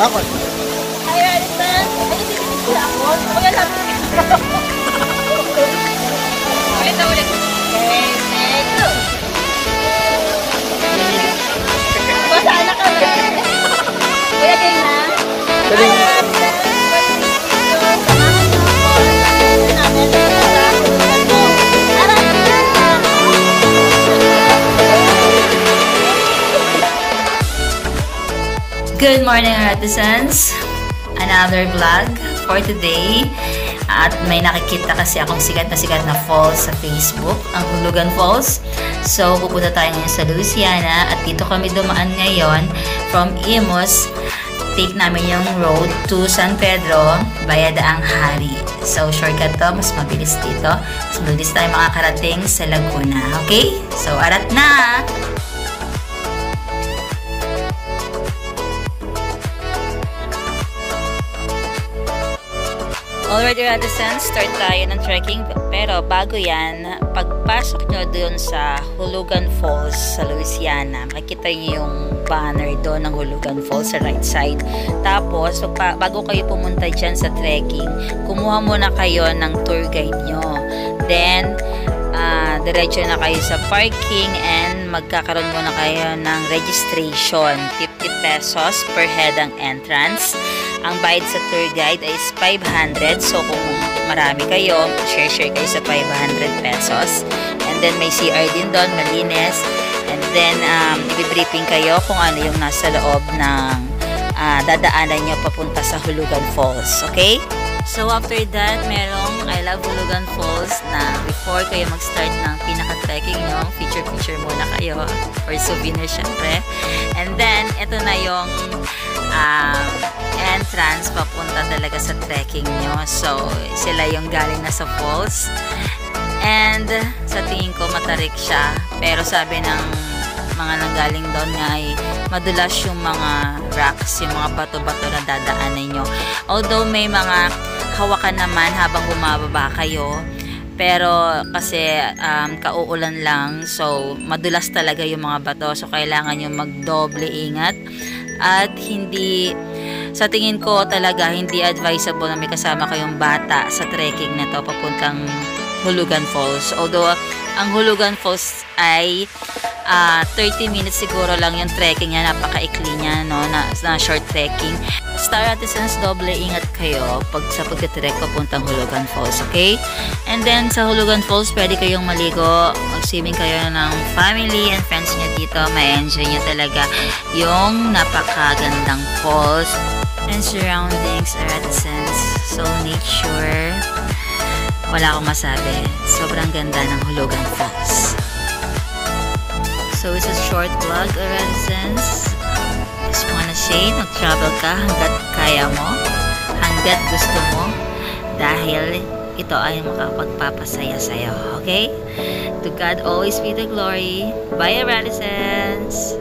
Ako. Hi, Radisson. Ay, hindi sila ako. Kaya lang. Ulit na ulit. Okay, next. Basaan na kami. Kuya Jay na. Dali. Hi, Radisson. Samahan niyo ako. Namin sa Good morning, artisans! Another vlog for today. At may nakikita kasi akong sikat na falls sa Facebook, ang Hulugan Falls. So, pupunta tayo ngayon sa Louisiana at dito kami dumaan ngayon from Imus. Take namin yung road to San Pedro via Daang Hari. So, shortcut to. Mas mabilis dito. Mas mabilis tayo makakarating sa Laguna. Okay? So, arat na! Already, Radisson, start tayo ng trekking. Pero bago yan, pagpasok nyo doon sa Hulugan Falls sa Louisiana, makikita nyo yung banner doon ng Hulugan Falls sa right side. Tapos, bago kayo pumunta dyan sa trekking, kumuha muna kayo ng tour guide nyo. Then, diretso na kayo sa parking and magkakaroon muna kayo ng registration. 50 pesos per head ang entrance. Ang bayad sa tour guide is 500. So, kung marami kayo, share kayo sa 500 pesos. And then, may CR din doon, malinis. And then, i-briefing kayo kung ano yung nasa loob ng dadaanan nyo papunta sa Hulugan Falls. Okay? So, after that, merong I Love Hulugan Falls na before kayo mag-start ng pinaka-trekking nyo, feature muna kayo for souvenir syempre. And then, ito na yung entrance papunta talaga sa trekking nyo. So, sila yung galing na sa falls. And, sa tingin ko, matarik siya. Pero sabi ng mga nanggaling doon nga ay madulas yung mga rocks, yung mga bato-bato na dadaanan nyo. Although may mga hawakan naman habang bumababa kayo, pero kasi kauulan lang, so madulas talaga yung mga bato, so kailangan nyo magdoble ingat. At hindi, sa tingin ko talaga hindi advisable na may kasama kayong bata sa trekking na to papuntang Hulugan Falls. Although ang Hulugan Falls ay 30 minutes siguro lang yung trekking niya, napakaikli niya, no, na short trekking. Star Artisans, doble ingat kayo sa pagka-trek papuntang Hulugan Falls, okay? And then sa Hulugan Falls, pwede kayong maligo, mag-swimming kayo ng family and friends niyo dito. Ma-enjoy niyo talaga yung napakagandang falls and surroundings, Artisans. So nature, wala akong masabi. Sobrang ganda ng Hulugan Falls. So, it's a short vlog, Artisans. Just wanna say, mag-travel ka hanggat kaya mo, hanggat gusto mo, dahil ito ay makapagpapasaya sa'yo, okay? To God always be the glory. Bye, Artisans!